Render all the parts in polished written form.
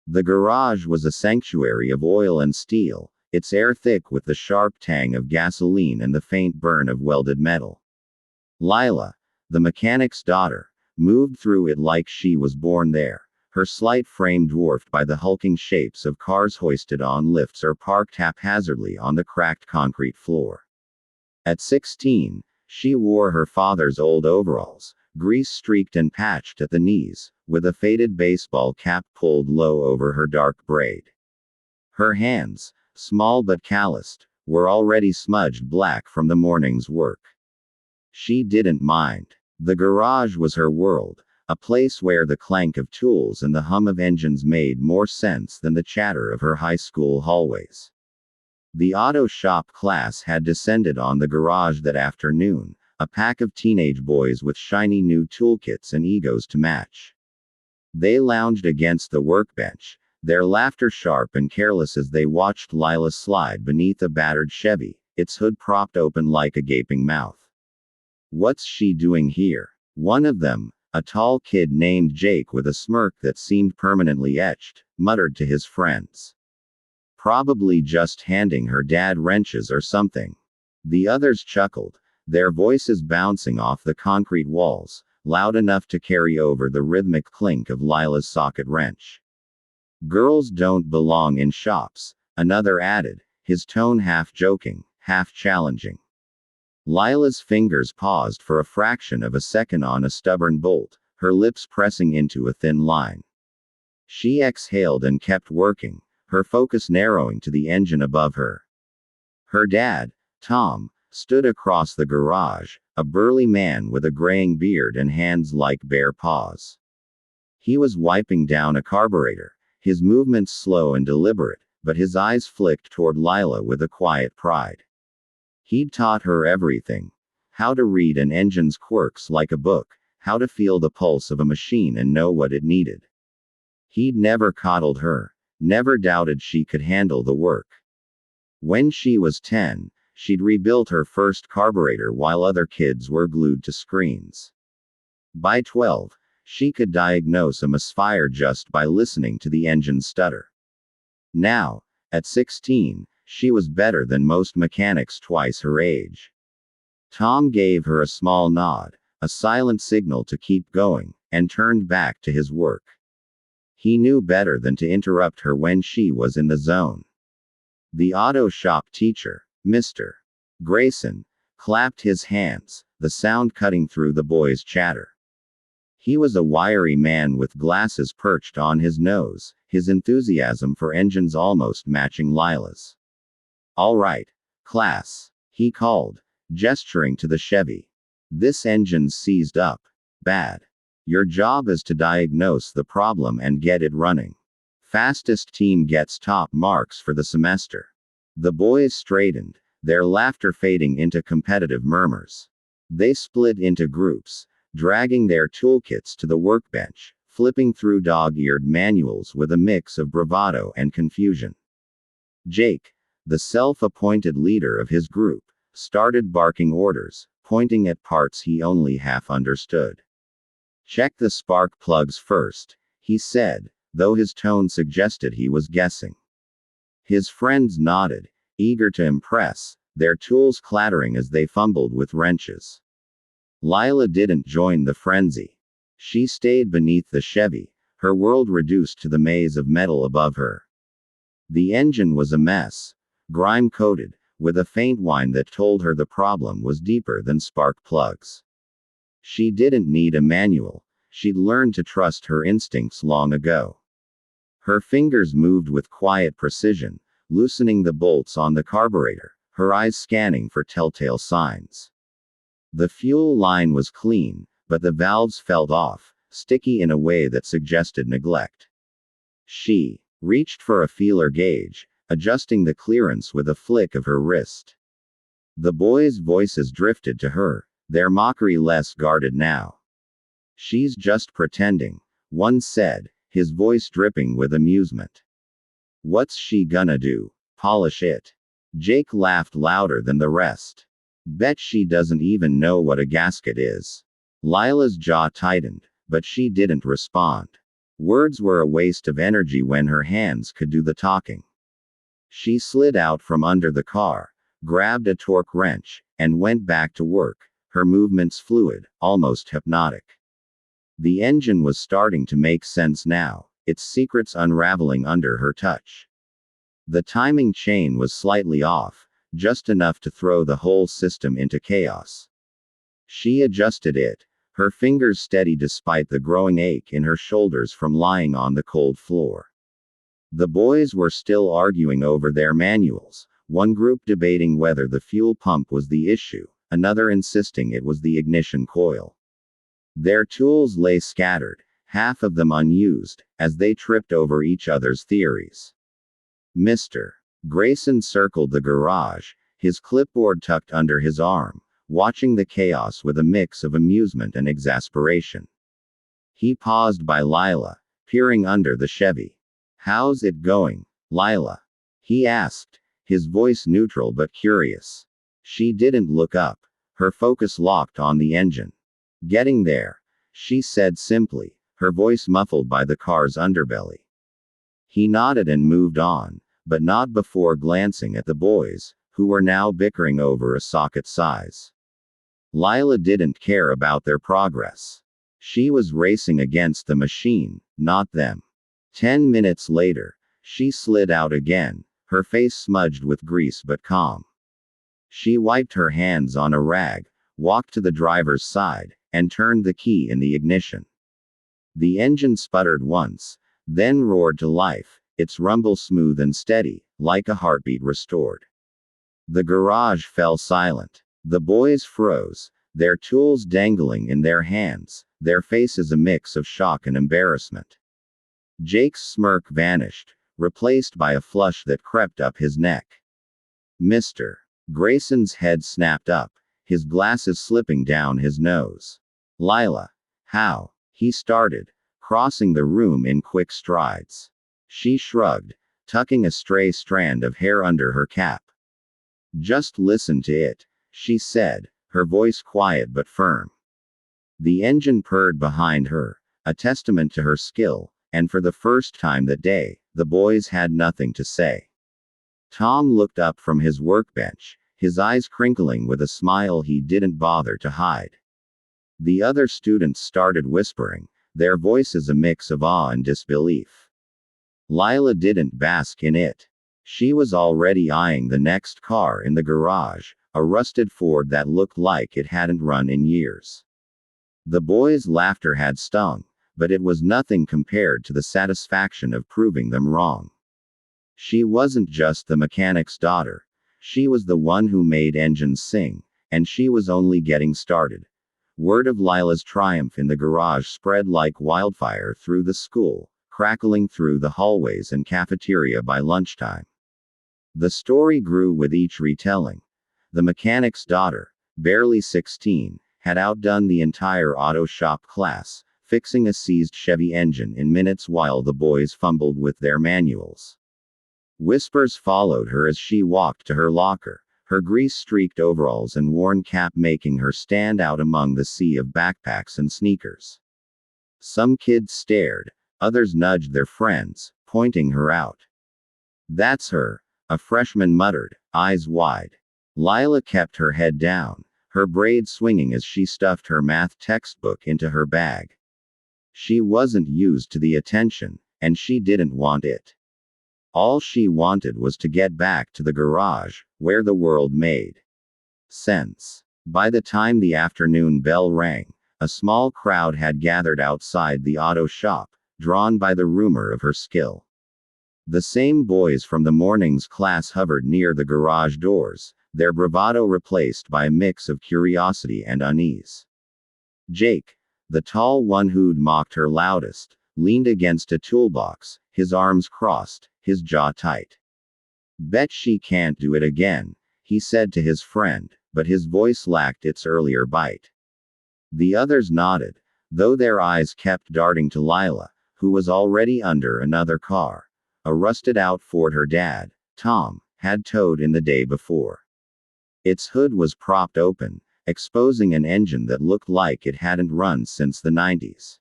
The garage was a sanctuary of oil and steel, its air thick with the sharp tang of gasoline and the faint burn of welded metal. Lila, the mechanic's daughter, moved through it like she was born there, her slight frame dwarfed by the hulking shapes of cars hoisted on lifts or parked haphazardly on the cracked concrete floor. At 16, she wore her father's old overalls, grease-streaked and patched at the knees, with a faded baseball cap pulled low over her dark braid. Her hands, small but calloused, were already smudged black from the morning's work. She didn't mind. The garage was her world, a place where the clank of tools and the hum of engines made more sense than the chatter of her high school hallways. The auto shop class had descended on the garage that afternoon, a pack of teenage boys with shiny new toolkits and egos to match. They lounged against the workbench, their laughter sharp and careless as they watched Lila slide beneath a battered Chevy, its hood propped open like a gaping mouth. "What's she doing here?" One of them, a tall kid named Jake with a smirk that seemed permanently etched, muttered to his friends. "Probably just handing her dad wrenches or something." The others chuckled, their voices bouncing off the concrete walls, loud enough to carry over the rhythmic clink of Lila's socket wrench. "Girls don't belong in shops," another added, his tone half joking, half challenging. Lila's fingers paused for a fraction of a second on a stubborn bolt, her lips pressing into a thin line. She exhaled and kept working, her focus narrowing to the engine above her. Her dad, Tom, stood across the garage, a burly man with a graying beard and hands like bare paws. He was wiping down a carburetor, his movements slow and deliberate, but his eyes flicked toward Lila with a quiet pride. He'd taught her everything. How to read an engine's quirks like a book, how to feel the pulse of a machine and know what it needed. He'd never coddled her, never doubted she could handle the work. When she was 10, she'd rebuilt her first carburetor while other kids were glued to screens. By 12, she could diagnose a misfire just by listening to the engine stutter. Now, at 16, she was better than most mechanics twice her age. Tom gave her a small nod, a silent signal to keep going, and turned back to his work. He knew better than to interrupt her when she was in the zone. The auto shop teacher, Mr. Grayson, clapped his hands, the sound cutting through the boys' chatter. He was a wiry man with glasses perched on his nose, his enthusiasm for engines almost matching Lila's. "All right, class," he called, gesturing to the Chevy. "This engine's seized up. Bad. Your job is to diagnose the problem and get it running. Fastest team gets top marks for the semester." The boys straightened, their laughter fading into competitive murmurs. They split into groups, dragging their toolkits to the workbench, flipping through dog-eared manuals with a mix of bravado and confusion. Jake, the self-appointed leader of his group, started barking orders, pointing at parts he only half understood. "Check the spark plugs first," he said, though his tone suggested he was guessing. His friends nodded, eager to impress, their tools clattering as they fumbled with wrenches. Lila didn't join the frenzy. She stayed beneath the Chevy, her world reduced to the maze of metal above her. The engine was a mess, grime-coated, with a faint whine that told her the problem was deeper than spark plugs. She didn't need a manual, she'd learned to trust her instincts long ago. Her fingers moved with quiet precision, loosening the bolts on the carburetor, her eyes scanning for telltale signs. The fuel line was clean, but the valves felt off, sticky in a way that suggested neglect. She reached for a feeler gauge, adjusting the clearance with a flick of her wrist. The boys' voices drifted to her, their mockery less guarded now. "She's just pretending," one said, his voice dripping with amusement. "What's she gonna do? Polish it?" Jake laughed louder than the rest. "Bet she doesn't even know what a gasket is." Lila's jaw tightened, but she didn't respond. Words were a waste of energy when her hands could do the talking. She slid out from under the car, grabbed a torque wrench, and went back to work, her movements fluid, almost hypnotic. The engine was starting to make sense now, its secrets unraveling under her touch. The timing chain was slightly off, just enough to throw the whole system into chaos. She adjusted it, her fingers steady despite the growing ache in her shoulders from lying on the cold floor. The boys were still arguing over their manuals, one group debating whether the fuel pump was the issue, another insisting it was the ignition coil. Their tools lay scattered, half of them unused, as they tripped over each other's theories. Mr. Grayson circled the garage, his clipboard tucked under his arm, watching the chaos with a mix of amusement and exasperation. He paused by Lila, peering under the Chevy. "How's it going, Lila?" he asked, his voice neutral but curious. She didn't look up, her focus locked on the engine. "Getting there," she said simply, her voice muffled by the car's underbelly. He nodded and moved on, but not before glancing at the boys, who were now bickering over a socket size. Lila didn't care about their progress. She was racing against the machine, not them. 10 minutes later, she slid out again, her face smudged with grease but calm. She wiped her hands on a rag, walked to the driver's side, and turned the key in the ignition. The engine sputtered once, then roared to life, its rumble smooth and steady, like a heartbeat restored. The garage fell silent. The boys froze, their tools dangling in their hands, their faces a mix of shock and embarrassment. Jake's smirk vanished, replaced by a flush that crept up his neck. Mr. Grayson's head snapped up, his glasses slipping down his nose. "Lila, how?" he started, crossing the room in quick strides. She shrugged, tucking a stray strand of hair under her cap. "Just listen to it," she said, her voice quiet but firm. The engine purred behind her, a testament to her skill, and for the first time that day, the boys had nothing to say. Tom looked up from his workbench, his eyes crinkling with a smile he didn't bother to hide. The other students started whispering, their voices a mix of awe and disbelief. Lila didn't bask in it. She was already eyeing the next car in the garage, a rusted Ford that looked like it hadn't run in years. The boys' laughter had stung, but it was nothing compared to the satisfaction of proving them wrong. She wasn't just the mechanic's daughter. She was the one who made engines sing, and she was only getting started. Word of Lila's triumph in the garage spread like wildfire through the school, crackling through the hallways and cafeteria by lunchtime. The story grew with each retelling. The mechanic's daughter, barely 16, had outdone the entire auto shop class, fixing a seized Chevy engine in minutes while the boys fumbled with their manuals. Whispers followed her as she walked to her locker, her grease-streaked overalls and worn cap making her stand out among the sea of backpacks and sneakers. Some kids stared, others nudged their friends, pointing her out. "That's her," a freshman muttered, eyes wide. Lila kept her head down, her braid swinging as she stuffed her math textbook into her bag. She wasn't used to the attention, and she didn't want it. All she wanted was to get back to the garage, where the world made sense. By the time the afternoon bell rang, a small crowd had gathered outside the auto shop, drawn by the rumor of her skill. The same boys from the morning's class hovered near the garage doors, their bravado replaced by a mix of curiosity and unease. Jake, the tall one who'd mocked her loudest, leaned against a toolbox, his arms crossed, his jaw tight. "Bet she can't do it again," he said to his friend, but his voice lacked its earlier bite. The others nodded, though their eyes kept darting to Lila, who was already under another car, a rusted-out Ford her dad, Tom, had towed in the day before. Its hood was propped open, exposing an engine that looked like it hadn't run since the 90s.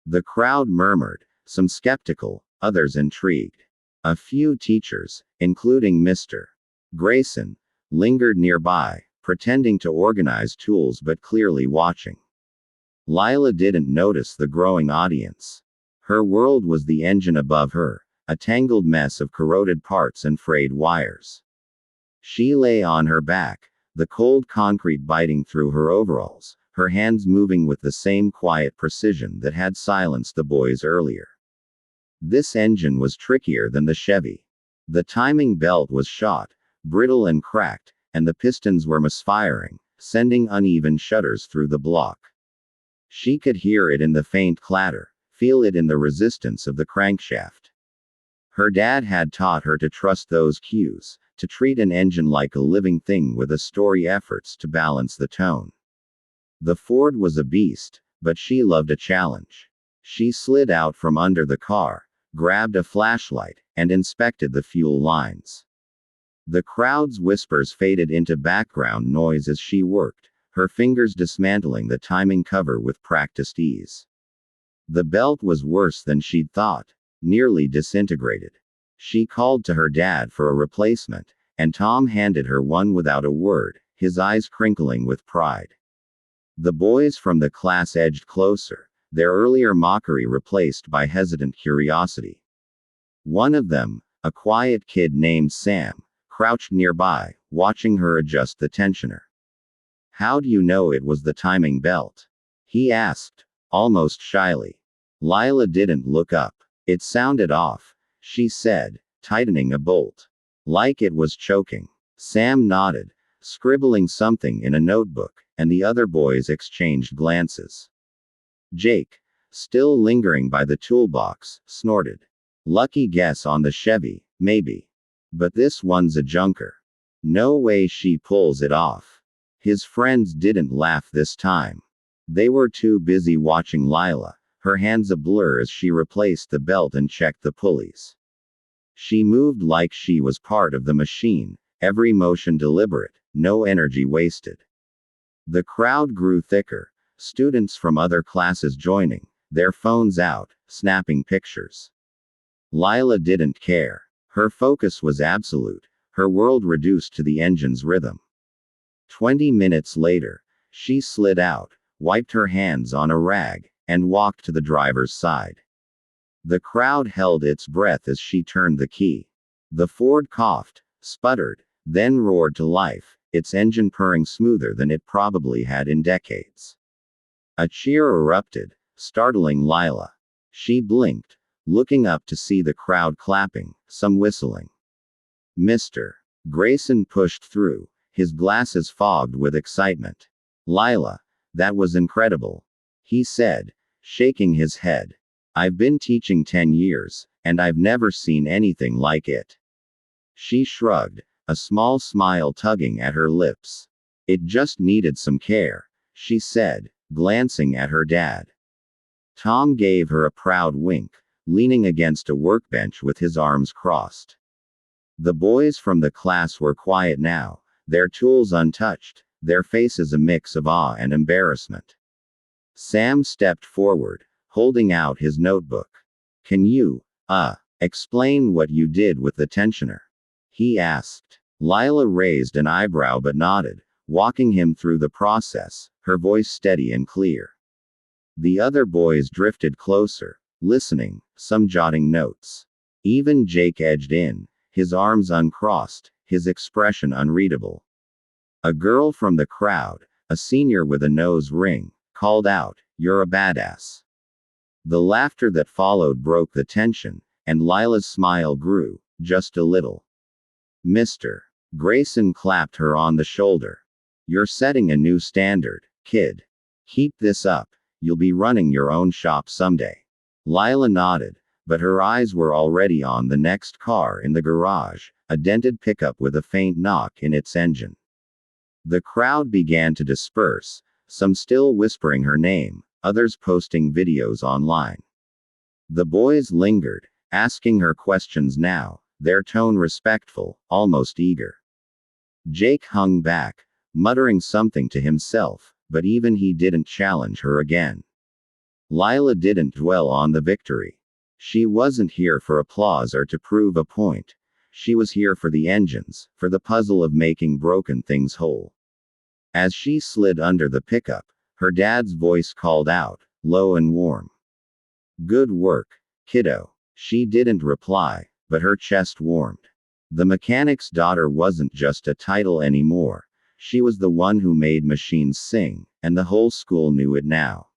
The crowd murmured, some skeptical, others intrigued. A few teachers, including Mr. Grayson, lingered nearby, pretending to organize tools but clearly watching. Lila didn't notice the growing audience. Her world was the engine above her, a tangled mess of corroded parts and frayed wires. She lay on her back, the cold concrete biting through her overalls, her hands moving with the same quiet precision that had silenced the boys earlier. This engine was trickier than the Chevy. The timing belt was shot, brittle and cracked, and the pistons were misfiring, sending uneven shudders through the block. She could hear it in the faint clatter, feel it in the resistance of the crankshaft. Her dad had taught her to trust those cues, to treat an engine like a living thing with a story efforts to balance the tone. The Ford was a beast, but she loved a challenge. She slid out from under the car, grabbed a flashlight, and inspected the fuel lines. The crowd's whispers faded into background noise as she worked, her fingers dismantling the timing cover with practiced ease. The belt was worse than she'd thought, nearly disintegrated. She called to her dad for a replacement, and Tom handed her one without a word, his eyes crinkling with pride. The boys from the class edged closer, their earlier mockery replaced by hesitant curiosity. One of them, a quiet kid named Sam, crouched nearby, watching her adjust the tensioner. "How do you know it was the timing belt?" he asked, almost shyly. Lila didn't look up. "It sounded off," she said, tightening a bolt. "Like it was choking." Sam nodded, scribbling something in a notebook, and the other boys exchanged glances. Jake, still lingering by the toolbox, snorted. "Lucky guess on the Chevy, maybe. But this one's a junker. No way she pulls it off." His friends didn't laugh this time. They were too busy watching Lila, her hands a blur as she replaced the belt and checked the pulleys. She moved like she was part of the machine, every motion deliberate, no energy wasted. The crowd grew thicker, students from other classes joining, their phones out, snapping pictures. Lila didn't care. Her focus was absolute, her world reduced to the engine's rhythm. 20 minutes later, she slid out, wiped her hands on a rag, and walked to the driver's side. The crowd held its breath as she turned the key. The Ford coughed, sputtered, then roared to life, its engine purring smoother than it probably had in decades. A cheer erupted, startling Lila. She blinked, looking up to see the crowd clapping, some whistling. Mr. Grayson pushed through, his glasses fogged with excitement. "Lila, that was incredible," he said, shaking his head. "I've been teaching 10 years, and I've never seen anything like it." She shrugged, a small smile tugging at her lips. "It just needed some care," she said, glancing at her dad. Tom gave her a proud wink, leaning against a workbench with his arms crossed. The boys from the class were quiet now, their tools untouched, their faces a mix of awe and embarrassment. Sam stepped forward, holding out his notebook. "Can you, explain what you did with the tensioner?" he asked. Lila raised an eyebrow but nodded, walking him through the process, her voice steady and clear. The other boys drifted closer, listening, some jotting notes. Even Jake edged in, his arms uncrossed, his expression unreadable. A girl from the crowd, a senior with a nose ring, called out, "You're a badass." The laughter that followed broke the tension, and Lila's smile grew, just a little. Mr. Grayson clapped her on the shoulder. "You're setting a new standard, kid. Keep this up, you'll be running your own shop someday." Lila nodded, but her eyes were already on the next car in the garage, a dented pickup with a faint knock in its engine. The crowd began to disperse, some still whispering her name, others posting videos online. The boys lingered, asking her questions now, their tone respectful, almost eager. Jake hung back, muttering something to himself, but even he didn't challenge her again. Lila didn't dwell on the victory. She wasn't here for applause or to prove a point. She was here for the engines, for the puzzle of making broken things whole. As she slid under the pickup, her dad's voice called out, low and warm. Good work, kiddo. She didn't reply, but her chest warmed. The mechanic's daughter wasn't just a title anymore. She was the one who made machines sing, and the whole school knew it now.